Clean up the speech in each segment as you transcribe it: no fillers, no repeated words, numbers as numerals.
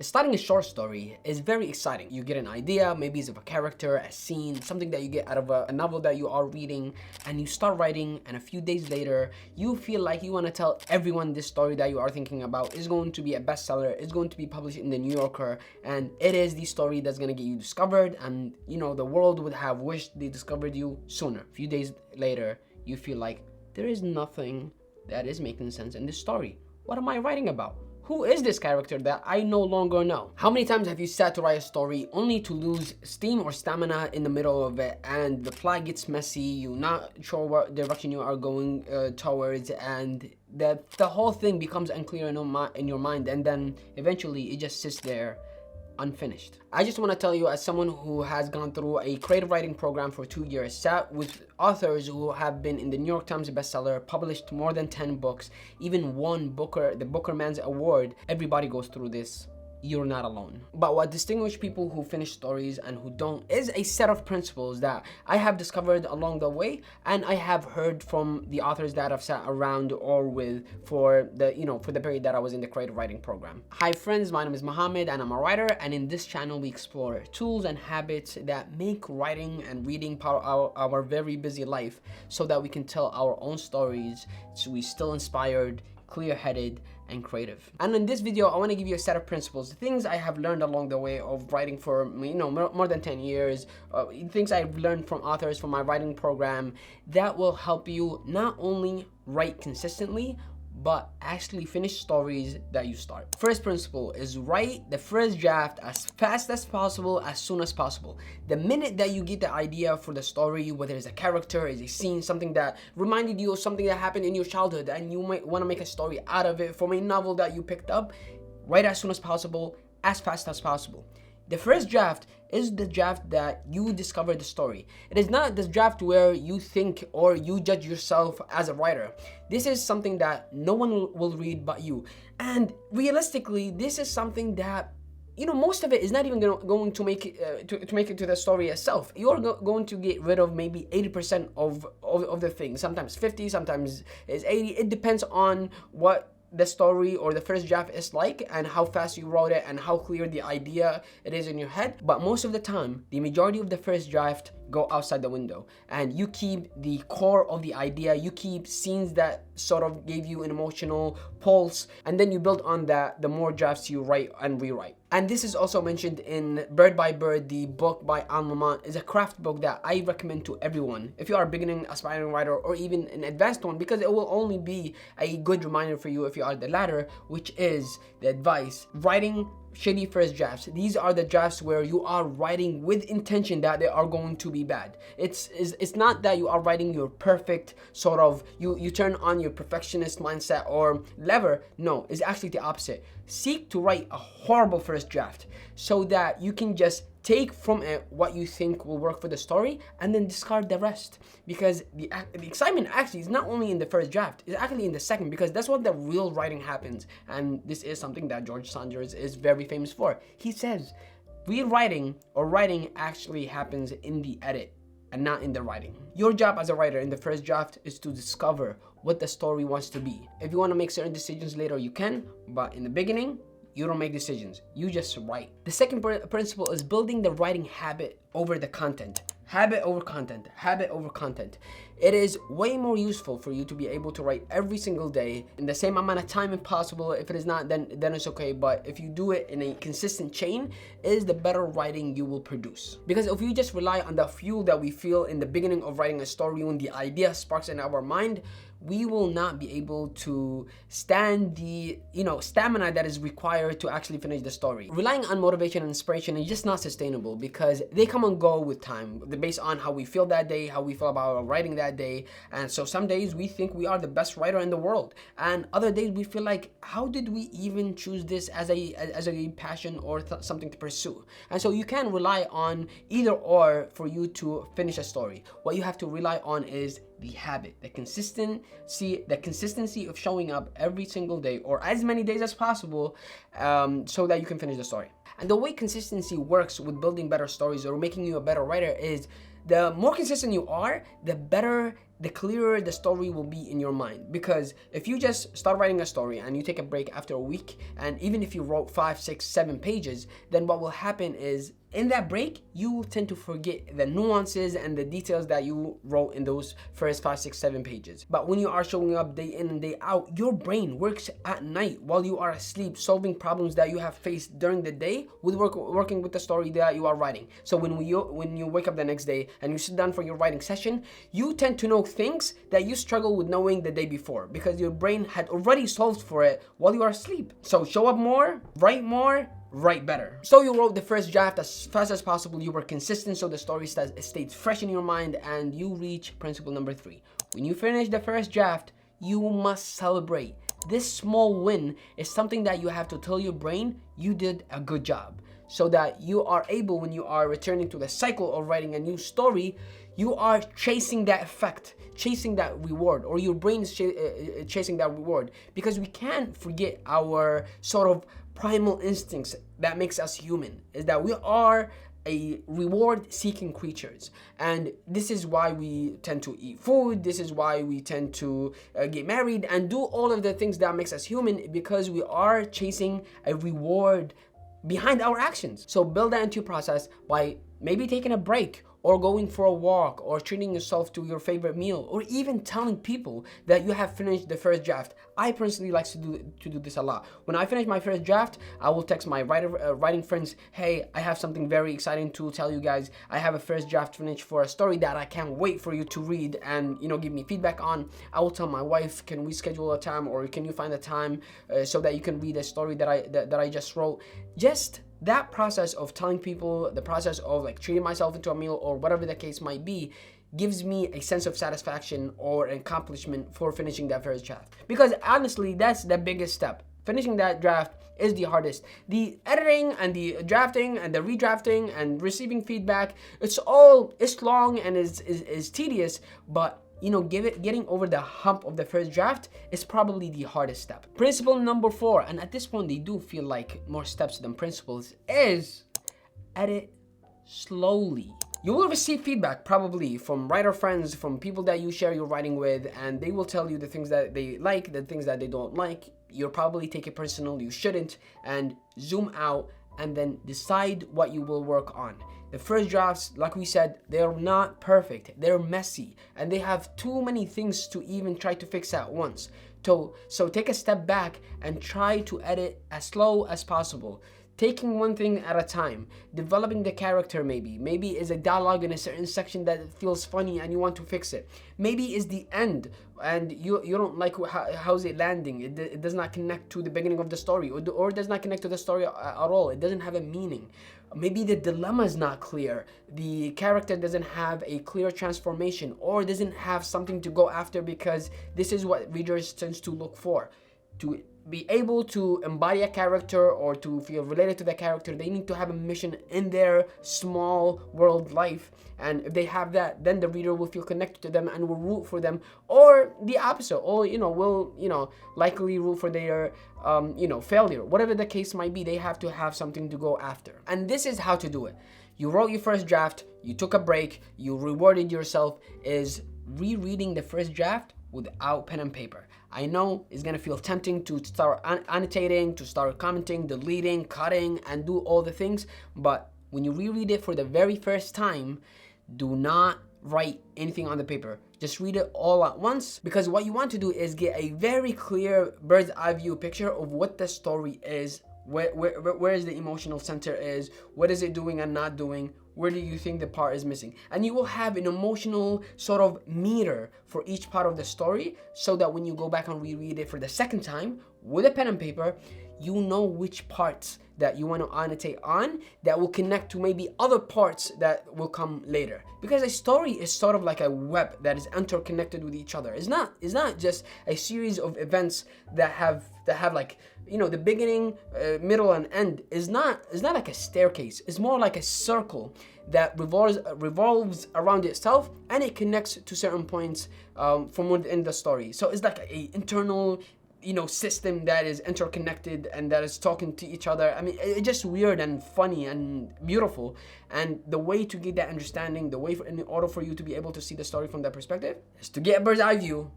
Starting a short story is very exciting. You get an idea, maybe it's of a character, a scene, something that you get out of a novel that you are reading, and you start writing, and a few days later, you feel like you want to tell everyone this story that you are thinking about is going to be a bestseller, it's going to be published in the New Yorker, and it is the story that's going to get you discovered, and the world would have wished they discovered you sooner. A few days later, you feel like there is nothing that is making sense in this story. What am I writing about? Who is this character that I no longer know? How many times have you sat to write a story only to lose steam or stamina in the middle of it, and the plot gets messy, you're not sure what direction you are going towards, and the whole thing becomes unclear in your mind, and then eventually it just sits there unfinished. I just want to tell you, as someone who has gone through a creative writing program for 2 years, sat with authors who have been in the New York Times bestseller, published more than 10 books, even won the Booker Man's Award. Everybody goes through this. You're not alone. But what distinguishes people who finish stories and who don't is a set of principles that I have discovered along the way, and I have heard from the authors that I've sat around or with for the period that I was in the creative writing program. Hi friends, my name is Mohammed and I'm a writer, and in this channel we explore tools and habits that make writing and reading part of our very busy life so that we can tell our own stories, so we're still inspired, clear-headed, and creative. And in this video, I want to give you a set of principles, things I have learned along the way of writing for more than 10 years, things I've learned from authors from my writing program that will help you not only write consistently, but actually finish stories that you start. First principle is write the first draft as fast as possible, as soon as possible. The minute that you get the idea for the story, whether it's a character, it's a scene, something that reminded you of something that happened in your childhood and you might want to make a story out of it from a novel that you picked up, write as soon as possible, as fast as possible. The first draft is the draft that you discover the story. It is not the draft where you think or you judge yourself as a writer. This is something that no one will read but you. And realistically, this is something that most of it is not even going to make it to the story itself. You're going to get rid of maybe 80% of the things. Sometimes 50, sometimes it's 80. It depends on what the story or the first draft is like, and how fast you wrote it, and how clear the idea it is in your head. But most of the time, the majority of the first draft go outside the window, and you keep the core of the idea, you keep scenes that sort of gave you an emotional pulse, and then you build on that the more drafts you write and rewrite. And this is also mentioned in Bird by Bird, the book by Al Lamont. Is a craft book that I recommend to everyone if you are a beginning, aspiring writer, or even an advanced one, because it will only be a good reminder for you if you are the latter, which is the advice: writing shitty first drafts. These are the drafts where you are writing with intention that they are going to be bad. It's not that you are writing your perfect sort of, you turn on your perfectionist mindset or lever. No, it's actually the opposite. Seek to write a horrible first draft so that you can just take from it what you think will work for the story and then discard the rest. Because the excitement actually is not only in the first draft, it's actually in the second, because that's what the real writing happens. And this is something that George Saunders is very famous for. He says real writing or writing actually happens in the edit and not in the writing. Your job as a writer in the first draft is to discover what the story wants to be. If you want to make certain decisions later, you can, but in the beginning, you don't make decisions, you just write. The second principle is building the writing habit over the content. Habit over content, habit over content. It is way more useful for you to be able to write every single day in the same amount of time if possible. If it is not, then it's okay. But if you do it in a consistent chain, it is the better writing you will produce. Because if you just rely on the fuel that we feel in the beginning of writing a story, when the idea sparks in our mind, we will not be able to stand the stamina that is required to actually finish the story. Relying on motivation and inspiration is just not sustainable, because they come and go with time based on how we feel that day, how we feel about our writing that day. And so some days we think we are the best writer in the world, and other days we feel like, how did we even choose this as a passion or something to pursue? And so you can rely on either or for you to finish a story. What you have to rely on is the habit, the consistency of showing up every single day or as many days as possible, so that you can finish the story. And the way consistency works with building better stories or making you a better writer is, the more consistent you are, the better the clearer the story will be in your mind. Because if you just start writing a story and you take a break after a week, and even if you wrote 5, 6, 7 pages, then what will happen is in that break, you will tend to forget the nuances and the details that you wrote in those first 5, 6, 7 pages. But when you are showing up day in and day out, your brain works at night while you are asleep, solving problems that you have faced during the day with working with the story that you are writing. So when you wake up the next day and you sit down for your writing session, you tend to know things that you struggle with knowing the day before because your brain had already solved for it while you are asleep. So show up more, write better. So you wrote the first draft as fast as possible, you were consistent so the story stays fresh in your mind, and you reach principle number 3. When you finish the first draft, you must celebrate. This small win is something that you have to tell your brain you did a good job, so that you are able, when you are returning to the cycle of writing a new story, you are chasing that effect, chasing that reward, or your brain is chasing that reward. Because we can't forget our sort of primal instincts that makes us human, is that we are a reward-seeking creatures, and this is why we tend to eat food. This is why we tend to get married and do all of the things that makes us human, because we are chasing a reward behind our actions. So build that into your process by maybe taking a break, or going for a walk, or treating yourself to your favorite meal, or even telling people that you have finished the first draft. I personally like to do this a lot. When I finish my first draft, I will text my writing friends, hey, I have something very exciting to tell you guys. I have a first draft finished for a story that I can't wait for you to read and give me feedback on. I will tell my wife, can we schedule a time, or can you find a time so that you can read a story that I just wrote. Just that process of telling people, the process of like treating myself into a meal or whatever the case might be, gives me a sense of satisfaction or accomplishment for finishing that first draft. Because honestly, that's the biggest step. Finishing that draft is the hardest. The editing and the drafting and the redrafting and receiving feedback, it's long and is tedious, but getting over the hump of the first draft is probably the hardest step. Principle number 4, and at this point they do feel like more steps than principles, is edit slowly. You will receive feedback probably from writer friends, from people that you share your writing with, and they will tell you the things that they like, the things that they don't like. You'll probably take it personal, you shouldn't, and zoom out and then decide what you will work on. The first drafts, like we said, they're not perfect, they're messy, and they have too many things to even try to fix at once. So take a step back and try to edit as slow as possible. Taking one thing at a time, developing the character maybe is a dialogue in a certain section that feels funny and you want to fix it. Maybe is the end and you don't like how's it landing. It does not connect to the beginning of the story, or it does not connect to the story at all. It doesn't have a meaning. Maybe the dilemma is not clear. The character doesn't have a clear transformation, or doesn't have something to go after, because this is what readers tend to look for. To be able to embody a character or to feel related to the character, they need to have a mission in their small world life. And if they have that, then the reader will feel connected to them and will root for them, or the opposite, or will likely root for their failure. Whatever the case might be, they have to have something to go after. And this is how to do it. You wrote your first draft, you took a break, you rewarded yourself, is rereading the first draft without pen and paper. I know it's gonna feel tempting to start annotating, to start commenting, deleting, cutting, and do all the things, but when you reread it for the very first time, do not write anything on the paper. Just read it all at once, because what you want to do is get a very clear bird's eye view picture of what the story is, where is the emotional center is, what is it doing and not doing, where do you think the part is missing? And you will have an emotional sort of meter for each part of the story, so that when you go back and reread it for the second time with a pen and paper, you know which parts that you want to annotate on that will connect to maybe other parts that will come later. Because a story is sort of like a web that is interconnected with each other. It's not just a series of events that have like, the beginning, middle, and end is not like a staircase. It's more like a circle that revolves around itself, and it connects to certain points from within the story. So it's like a internal system that is interconnected and that is talking to each other. I mean, it's just weird and funny and beautiful. And the way to get that understanding, in order for you to be able to see the story from that perspective, is to get a bird's eye view,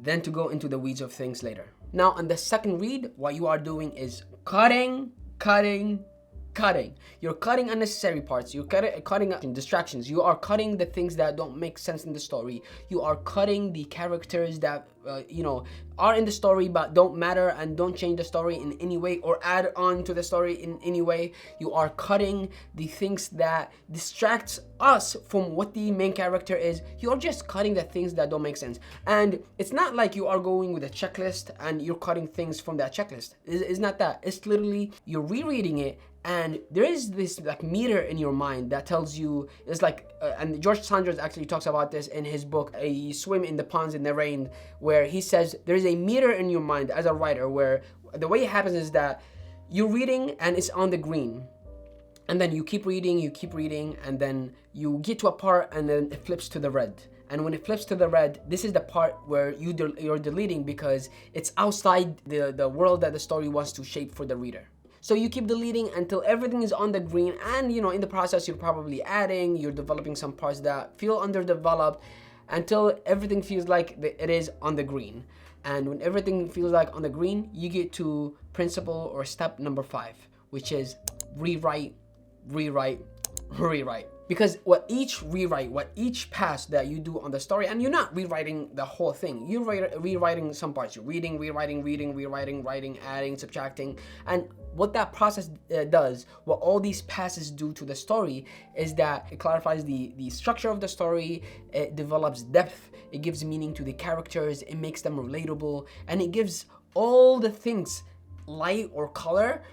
then to go into the weeds of things later. Now, on the second read, what you are doing is cutting. You're cutting unnecessary parts. You're cutting distractions. You are cutting the things that don't make sense in the story. You are cutting the characters that are in the story but don't matter and don't change the story in any way or add on to the story in any way. You are cutting the things that distracts us from what the main character is. You're just cutting the things that don't make sense. And it's not like you are going with a checklist and you're cutting things from that checklist. It's not that. It's literally you're rereading it, and there is this like meter in your mind that tells you, it's like, and George Sanders actually talks about this in his book, A Swim in the Ponds in the Rain, where he says there is a meter in your mind as a writer where the way it happens is that you're reading and it's on the green. And then you keep reading, and then you get to a part and then it flips to the red. And when it flips to the red, this is the part where you're deleting because it's outside the world that the story wants to shape for the reader. So you keep deleting until everything is on the green, and in the process you're probably you're developing some parts that feel underdeveloped until everything feels like it is on the green. And when everything feels like on the green, you get to principle or step number 5, which is rewrite. Because what each pass that you do on the story, and you're not rewriting the whole thing, you're rewriting some parts. You're reading, rewriting, writing, adding, subtracting. And what that process does, what all these passes do to the story, is that it clarifies the structure of the story, it develops depth, it gives meaning to the characters, it makes them relatable, and it gives all the things, light or color,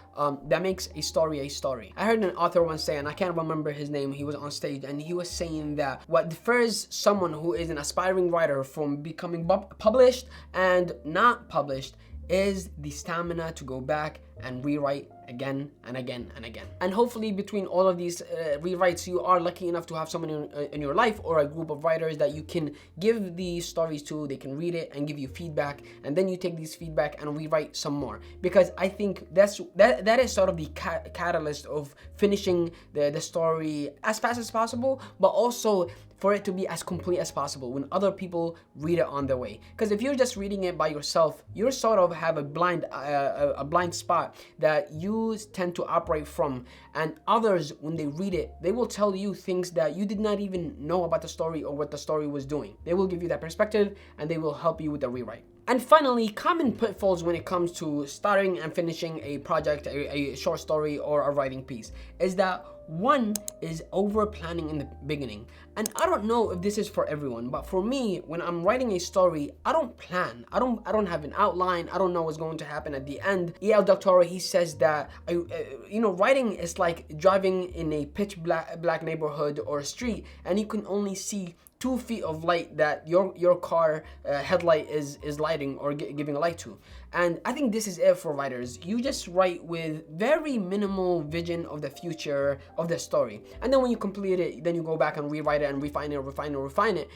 that makes a story a story. I heard an author once say, and I can't remember his name, he was on stage and he was saying that what differs someone who is an aspiring writer from becoming published and not published is the stamina to go back and rewrite again and again and again. And hopefully between all of these rewrites, you are lucky enough to have someone in your life or a group of writers that you can give these stories to. They can read it and give you feedback, and then you take these feedback and rewrite some more. Because I think that is sort of the catalyst of finishing the story as fast as possible, but also for it to be as complete as possible when other people read it on their way. Because if you're just reading it by yourself, you sort of have a blind spot that you tend to operate from, and others, when they read it, they will tell you things that you did not even know about the story or what the story was doing. They will give you that perspective and they will help you with the rewrite. And finally, common pitfalls when it comes to starting and finishing a project, a short story or a writing piece, is that one is over planning in the beginning. And I don't know if this is for everyone, but for me, when I'm writing a story, I don't plan. I don't have an outline. I don't know what's going to happen at the end. E.L. Doctorow, he says that writing is like driving in a pitch black neighborhood or a street, and you can only see 2 feet of light that your car headlight is lighting or giving a light to. And I think this is it for writers. You just write with very minimal vision of the future of the story. And then when you complete it, then you go back and rewrite it and refine it.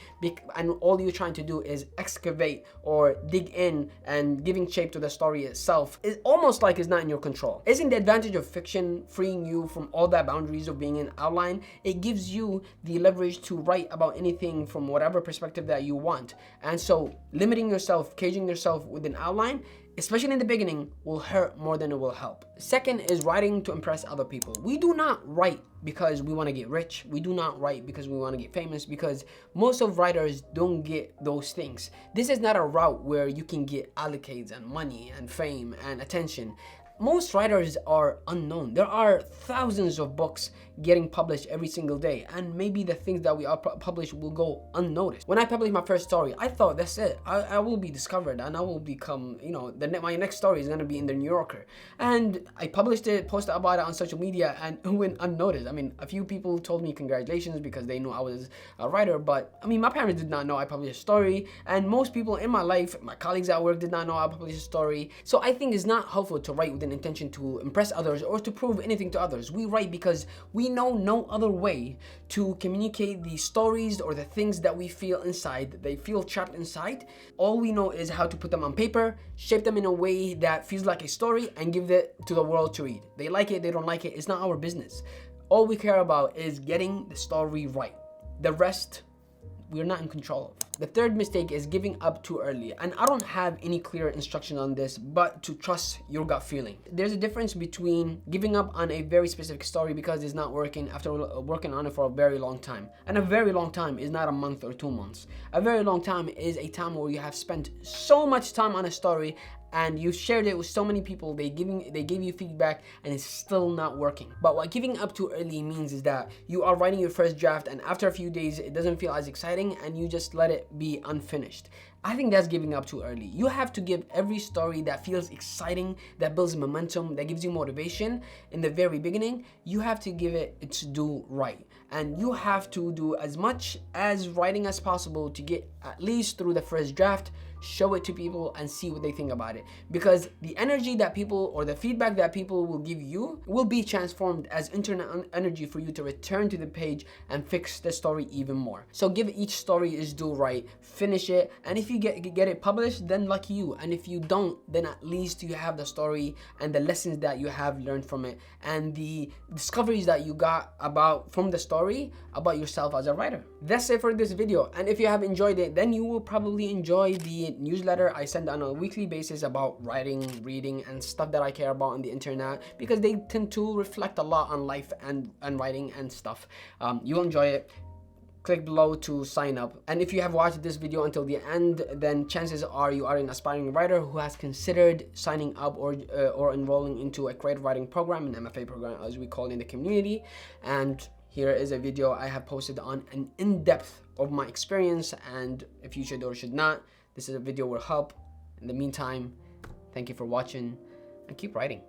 And all you're trying to do is excavate or dig in and giving shape to the story itself. It's almost like it's not in your control. Isn't the advantage of fiction freeing you from all that boundaries of being an outline? It gives you the leverage to write about anything from whatever perspective that you want. And so limiting yourself, caging yourself with an outline, especially in the beginning, will hurt more than it will help. Second is writing to impress other people. We do not write because we want to get rich. We do not write because we want to get famous, because most of writers don't get those things. This is not a route where you can get accolades and money and fame and attention. Most writers are unknown. There are thousands of books getting published every single day, and maybe the things that we publish will go unnoticed. When I published my first story, I thought, that's it. I will be discovered and I will become, my next story is going to be in the New Yorker. And I published it, posted about it on social media, and it went unnoticed. I mean, a few people told me congratulations because they knew I was a writer, but I mean, my parents did not know I published a story, and most people in my life, my colleagues at work, did not know I published a story. So I think it's not helpful to write with an intention to impress others or to prove anything to others. We write because we We know no other way to communicate the stories or the things that we feel inside, that they feel trapped inside. All we know is how to put them on paper, shape them in a way that feels like a story, and give it to the world to read. They like it, they don't like it, it's not our business. All we care about is getting the story right. The rest, we're not in control of. The third mistake is giving up too early. And I don't have any clear instruction on this, but to trust your gut feeling. There's a difference between giving up on a very specific story because it's not working after working on it for a very long time. And a very long time is not a month or 2 months. A very long time is a time where you have spent so much time on a story and you shared it with so many people, they gave you feedback, and it's still not working. But what giving up too early means is that you are writing your first draft, and after a few days it doesn't feel as exciting and you just let it be unfinished. I think that's giving up too early. You have to give every story that feels exciting, that builds momentum, that gives you motivation in the very beginning. You have to give it its due right. And you have to do as much as writing as possible to get at least through the first draft, show it to people and see what they think about it. Because the energy that people, or the feedback that people will give you, will be transformed as internet energy for you to return to the page and fix the story even more. So give each story its due right, finish it, and if you get it published, then lucky you. And if you don't, then at least you have the story and the lessons that you have learned from it and the discoveries that you got from the story about yourself as a writer. That's it for this video, and if you have enjoyed it, then you will probably enjoy the newsletter I send on a weekly basis about writing, reading, and stuff that I care about on the internet, because they tend to reflect a lot on life and writing and stuff. You'll enjoy it. Click below to sign up. And if you have watched this video until the end, then chances are you are an aspiring writer who has considered signing up or enrolling into a creative writing program, an MFA program as we call it in the community. And here is a video I have posted on an in-depth of my experience, and if you should or should not, this is a video will help. In the meantime, thank you for watching and keep writing.